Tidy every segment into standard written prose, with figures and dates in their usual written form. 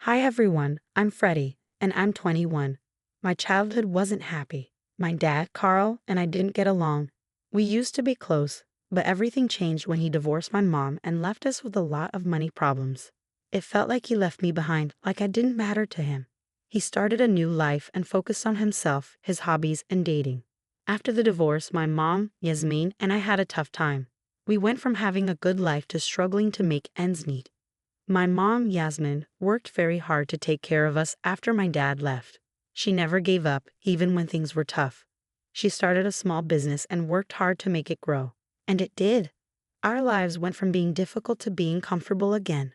Hi everyone, I'm Freddie, and I'm 21. My childhood wasn't happy. My dad, Carl, and I didn't get along. We used to be close, but everything changed when he divorced my mom and left us with a lot of money problems. It felt like he left me behind, like I didn't matter to him. He started a new life and focused on himself, his hobbies, and dating. After the divorce, my mom, Yasmin, and I had a tough time. We went from having a good life to struggling to make ends meet. My mom, Yasmin, worked very hard to take care of us after my dad left. She never gave up, even when things were tough. She started a small business and worked hard to make it grow. And it did. Our lives went from being difficult to being comfortable again.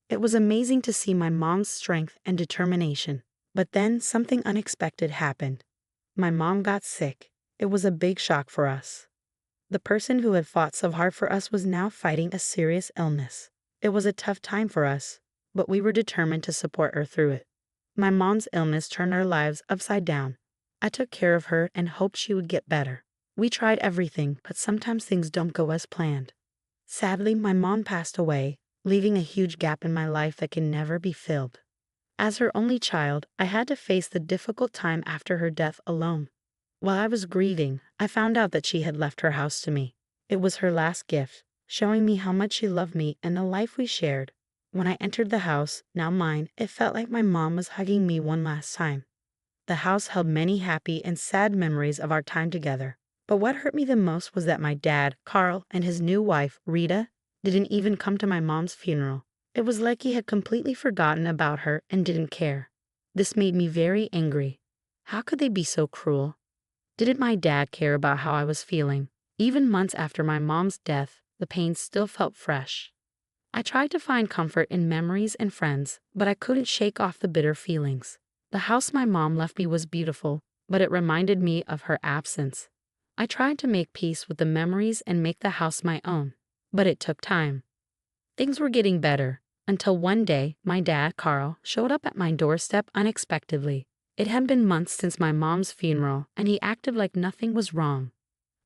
It was amazing to see my mom's strength and determination. But then something unexpected happened. My mom got sick. It was a big shock for us. The person who had fought so hard for us was now fighting a serious illness. It was a tough time for us, but we were determined to support her through it. My mom's illness turned our lives upside down. I took care of her and hoped she would get better. We tried everything, but sometimes things don't go as planned. Sadly, my mom passed away, leaving a huge gap in my life that can never be filled. As her only child, I had to face the difficult time after her death alone. While I was grieving, I found out that she had left her house to me. It was her last gift, showing me how much she loved me and the life we shared. When I entered the house, now mine, it felt like my mom was hugging me one last time. The house held many happy and sad memories of our time together. But what hurt me the most was that my dad, Carl, and his new wife, Rita, didn't even come to my mom's funeral. It was like he had completely forgotten about her and didn't care. This made me very angry. How could they be so cruel? Didn't my dad care about how I was feeling? Even months after my mom's death, the pain still felt fresh. I tried to find comfort in memories and friends, but I couldn't shake off the bitter feelings. The house my mom left me was beautiful, but it reminded me of her absence. I tried to make peace with the memories and make the house my own, but it took time. Things were getting better, until one day my dad, Carl, showed up at my doorstep unexpectedly. It had been months since my mom's funeral, and he acted like nothing was wrong.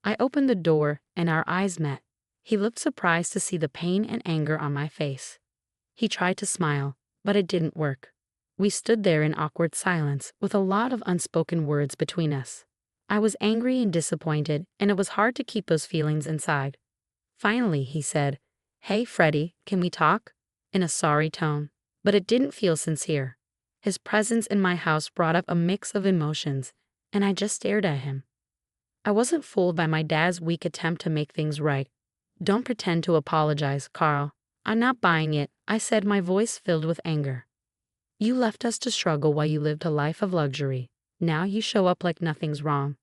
I opened the door, and our eyes met. He looked surprised to see the pain and anger on my face. He tried to smile, but it didn't work. We stood there in awkward silence, with a lot of unspoken words between us. I was angry and disappointed, and it was hard to keep those feelings inside. Finally, he said, "Hey, Freddie, can we talk?" in a sorry tone, but it didn't feel sincere. His presence in my house brought up a mix of emotions, and I just stared at him. I wasn't fooled by my dad's weak attempt to make things right. "Don't pretend to apologize, Carl. I'm not buying it," I said, my voice filled with anger. "You left us to struggle while you lived a life of luxury. Now you show up like nothing's wrong."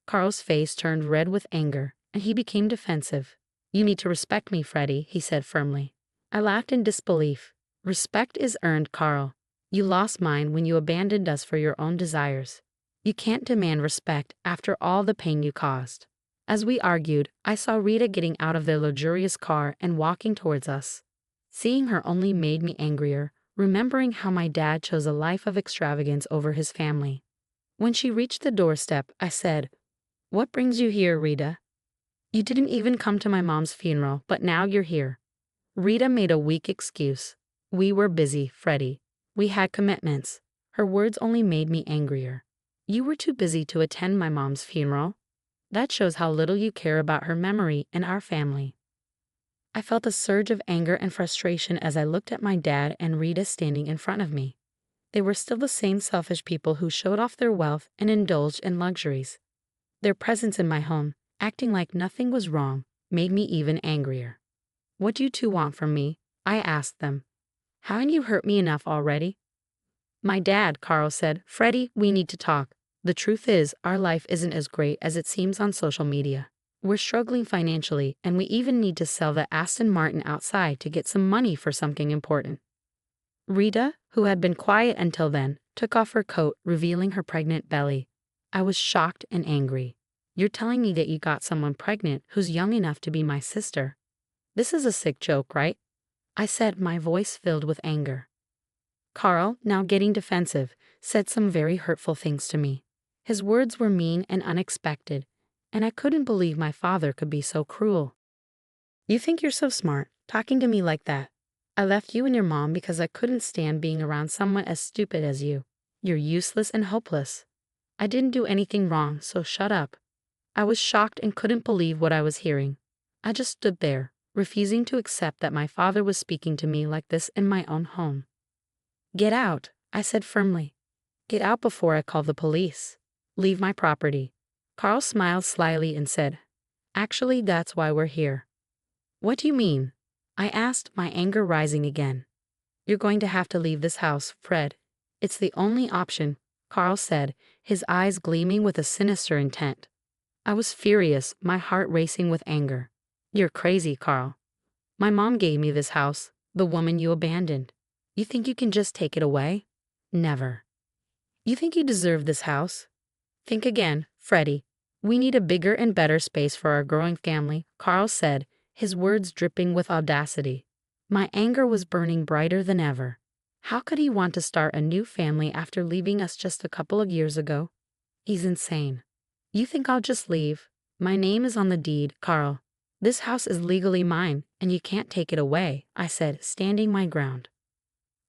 Carl's face turned red with anger, and he became defensive. "You need to respect me, Freddie," he said firmly. I laughed in disbelief. "Respect is earned, Carl. You lost mine when you abandoned us for your own desires. You can't demand respect after all the pain you caused." As we argued, I saw Rita getting out of their luxurious car and walking towards us. Seeing her only made me angrier, remembering how my dad chose a life of extravagance over his family. When she reached the doorstep, I said, "What brings you here, Rita? You didn't even come to my mom's funeral, but now you're here." Rita made a weak excuse. "We were busy, Freddie. We had commitments." Her words only made me angrier. "You were too busy to attend my mom's funeral? That shows how little you care about her memory and our family." I felt a surge of anger and frustration as I looked at my dad and Rita standing in front of me. They were still the same selfish people who showed off their wealth and indulged in luxuries. Their presence in my home, acting like nothing was wrong, made me even angrier. "What do you two want from me?" I asked them. "Haven't you hurt me enough already?" "My dad," Carl said, "Freddie, we need to talk. The truth is, our life isn't as great as it seems on social media. We're struggling financially, and we even need to sell the Aston Martin outside to get some money for something important." Rita, who had been quiet until then, took off her coat, revealing her pregnant belly. I was shocked and angry. "You're telling me that you got someone pregnant who's young enough to be my sister? This is a sick joke, right?" I said, my voice filled with anger. Carl, now getting defensive, said some very hurtful things to me. His words were mean and unexpected, and I couldn't believe my father could be so cruel. "You think you're so smart, talking to me like that. I left you and your mom because I couldn't stand being around someone as stupid as you. You're useless and hopeless. I didn't do anything wrong, so shut up. I was shocked and couldn't believe what I was hearing. I just stood there, refusing to accept that my father was speaking to me like this in my own home. Get out, I said firmly. Get out before I call the police. Leave my property. Carl smiled slyly and said, Actually, that's why we're here. What do you mean? I asked, my anger rising again. You're going to have to leave this house, Fred. It's the only option, Carl said, his eyes gleaming with a sinister intent. I was furious, my heart racing with anger. You're crazy, Carl. My mom gave me this house, the woman you abandoned. You think you can just take it away? Never. You think you deserve this house? Think again, Freddie. We need a bigger and better space for our growing family, Carl said, his words dripping with audacity. My anger was burning brighter than ever. How could he want to start a new family after leaving us just a couple of years ago? He's insane. You think I'll just leave? My name is on the deed, Carl. This house is legally mine, and you can't take it away, I said, standing my ground.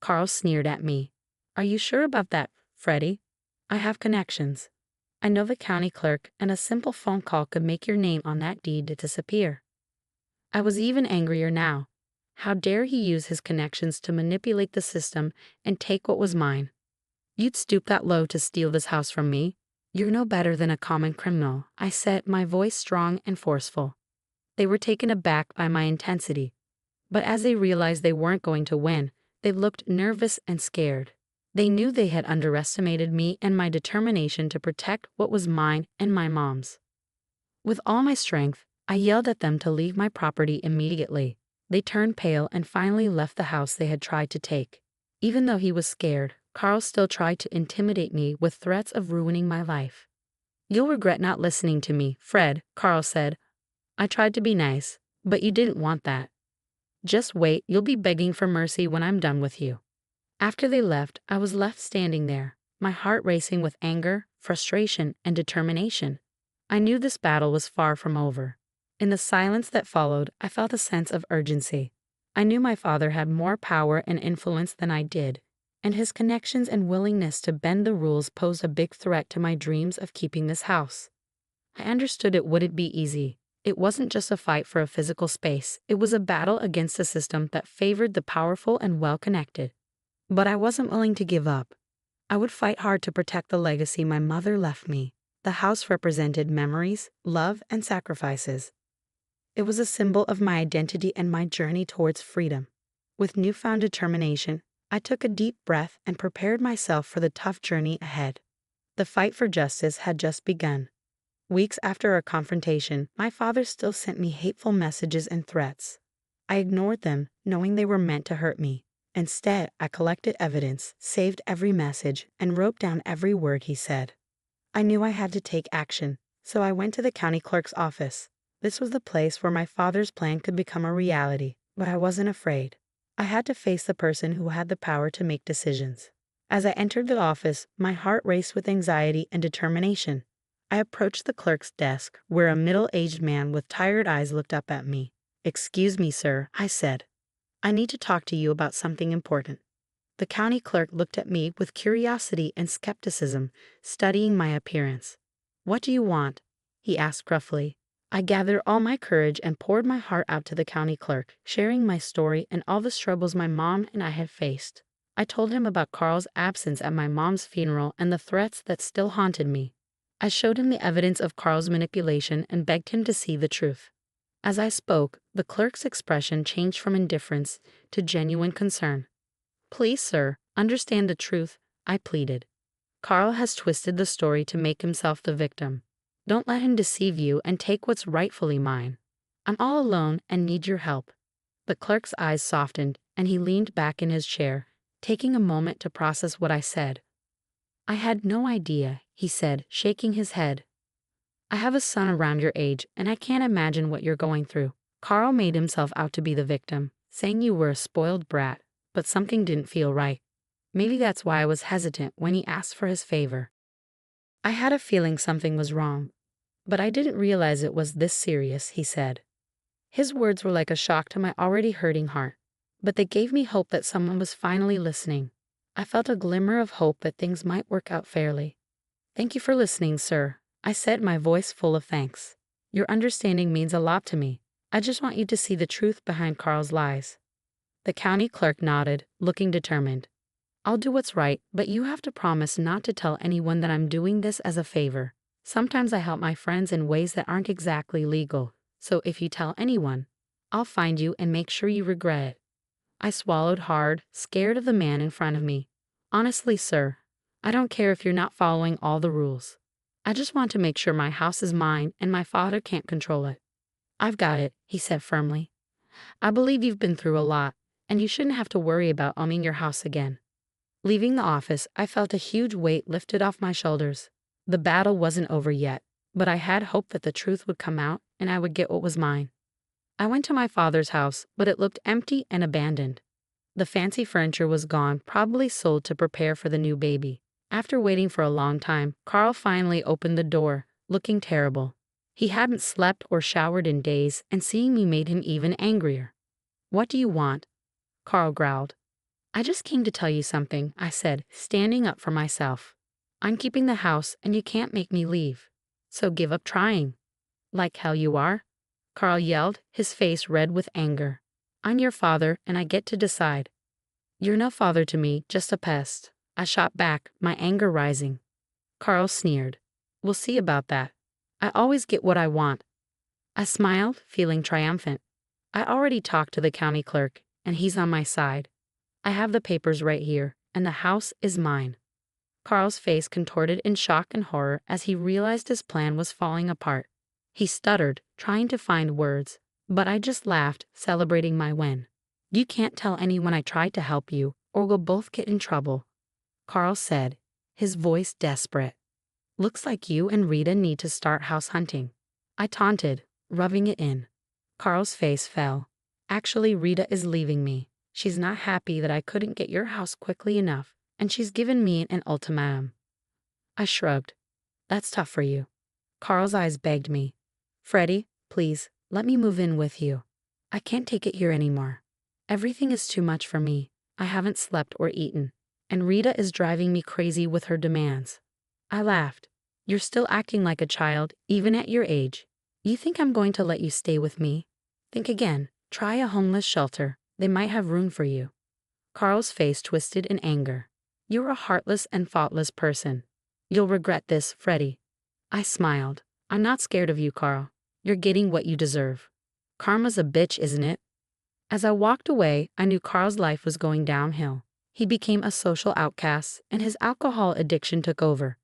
Carl sneered at me. Are you sure about that, Freddie? I have connections. I know the county clerk, and a simple phone call could make your name on that deed to disappear. I was even angrier now. How dare he use his connections to manipulate the system and take what was mine? You'd stoop that low to steal this house from me? You're no better than a common criminal, I said, my voice strong and forceful. They were taken aback by my intensity. But as they realized they weren't going to win, they looked nervous and scared. They knew they had underestimated me and my determination to protect what was mine and my mom's. With all my strength, I yelled at them to leave my property immediately. They turned pale and finally left the house they had tried to take. Even though he was scared, Carl still tried to intimidate me with threats of ruining my life. You'll regret not listening to me, Fred, Carl said. I tried to be nice, but you didn't want that. Just wait, you'll be begging for mercy when I'm done with you. After they left, I was left standing there, my heart racing with anger, frustration, and determination. I knew this battle was far from over. In the silence that followed, I felt a sense of urgency. I knew my father had more power and influence than I did, and his connections and willingness to bend the rules posed a big threat to my dreams of keeping this house. I understood it wouldn't be easy. It wasn't just a fight for a physical space, it was a battle against a system that favored the powerful and well-connected. But I wasn't willing to give up. I would fight hard to protect the legacy my mother left me. The house represented memories, love, and sacrifices. It was a symbol of my identity and my journey towards freedom. With newfound determination, I took a deep breath and prepared myself for the tough journey ahead. The fight for justice had just begun. Weeks after our confrontation, my father still sent me hateful messages and threats. I ignored them, knowing they were meant to hurt me. Instead, I collected evidence, saved every message, and wrote down every word he said. I knew I had to take action, so I went to the county clerk's office. This was the place where my father's plan could become a reality, but I wasn't afraid. I had to face the person who had the power to make decisions. As I entered the office, my heart raced with anxiety and determination. I approached the clerk's desk, where a middle-aged man with tired eyes looked up at me. "Excuse me, sir," I said. "I need to talk to you about something important." The county clerk looked at me with curiosity and skepticism, studying my appearance. "What do you want?" he asked gruffly. I gathered all my courage and poured my heart out to the county clerk, sharing my story and all the struggles my mom and I had faced. I told him about Carl's absence at my mom's funeral and the threats that still haunted me. I showed him the evidence of Carl's manipulation and begged him to see the truth. As I spoke, the clerk's expression changed from indifference to genuine concern. "Please, sir, understand the truth," I pleaded. "Carl has twisted the story to make himself the victim. Don't let him deceive you and take what's rightfully mine. I'm all alone and need your help." The clerk's eyes softened, and he leaned back in his chair, taking a moment to process what I said. "I had no idea," he said, shaking his head. "I have a son around your age, and I can't imagine what you're going through. Carl made himself out to be the victim, saying you were a spoiled brat, but something didn't feel right. Maybe that's why I was hesitant when he asked for his favor." I had a feeling something was wrong, but I didn't realize it was this serious, he said. His words were like a shock to my already hurting heart. but they gave me hope that someone was finally listening. I felt a glimmer of hope that things might work out fairly. "Thank you for listening, sir," I said, my voice full of thanks. "Your understanding means a lot to me. I just want you to see the truth behind Carl's lies." The county clerk nodded, looking determined. "I'll do what's right, but you have to promise not to tell anyone that I'm doing this as a favor. Sometimes I help my friends in ways that aren't exactly legal, so if you tell anyone, I'll find you and make sure you regret it." I swallowed hard, scared of the man in front of me. "Honestly, sir, I don't care if you're not following all the rules. I just want to make sure my house is mine and my father can't control it." "I've got it," he said firmly. "I believe you've been through a lot, and you shouldn't have to worry about owning your house again." Leaving the office, I felt a huge weight lifted off my shoulders. The battle wasn't over yet, but I had hope that the truth would come out and I would get what was mine. I went to my father's house, but it looked empty and abandoned. The fancy furniture was gone, probably sold to prepare for the new baby. After waiting for a long time, Carl finally opened the door, looking terrible. He hadn't slept or showered in days, and seeing me made him even angrier. "What do you want?" Carl growled. "I just came to tell you something," I said, standing up for myself. "I'm keeping the house, and you can't make me leave. So give up trying." "Like hell you are," Carl yelled, his face red with anger. "I'm your father, and I get to decide." "You're no father to me, just a pest," I shot back, my anger rising. Carl sneered. "We'll see about that. I always get what I want." I smiled, feeling triumphant. I already talked to the county clerk, and he's on my side. I have the papers right here, and the house is mine. Carl's face contorted in shock and horror as he realized his plan was falling apart. He stuttered, trying to find words, but I just laughed, celebrating my win. "You can't tell anyone I tried to help you, or we'll both get in trouble," Carl said, his voice desperate. "Looks like you and Rita need to start house hunting," I taunted, rubbing it in. Carl's face fell. "Actually, Rita is leaving me. She's not happy that I couldn't get your house quickly enough, and she's given me an ultimatum." I shrugged. "That's tough for you." Carl's eyes begged me. "Freddie, please, let me move in with you. I can't take it here anymore. Everything is too much for me. I haven't slept or eaten, and Rita is driving me crazy with her demands." I laughed. "You're still acting like a child, even at your age. You think I'm going to let you stay with me? Think again. Try a homeless shelter. They might have room for you." Carl's face twisted in anger. "You're a heartless and thoughtless person. You'll regret this, Freddie." I smiled. "I'm not scared of you, Carl. You're getting what you deserve. Karma's a bitch, isn't it?" As I walked away, I knew Carl's life was going downhill. He became a social outcast, and his alcohol addiction took over.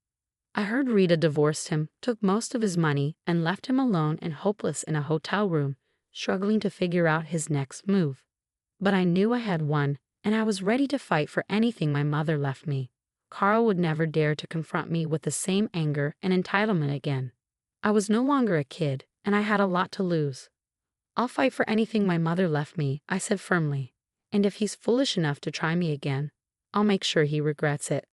I heard Rita divorced him, took most of his money, and left him alone and hopeless in a hotel room, struggling to figure out his next move. But I knew I had won, and I was ready to fight for anything my mother left me. Carl would never dare to confront me with the same anger and entitlement again. I was no longer a kid, and I had a lot to lose. "I'll fight for anything my mother left me," I said firmly. "And if he's foolish enough to try me again, I'll make sure he regrets it."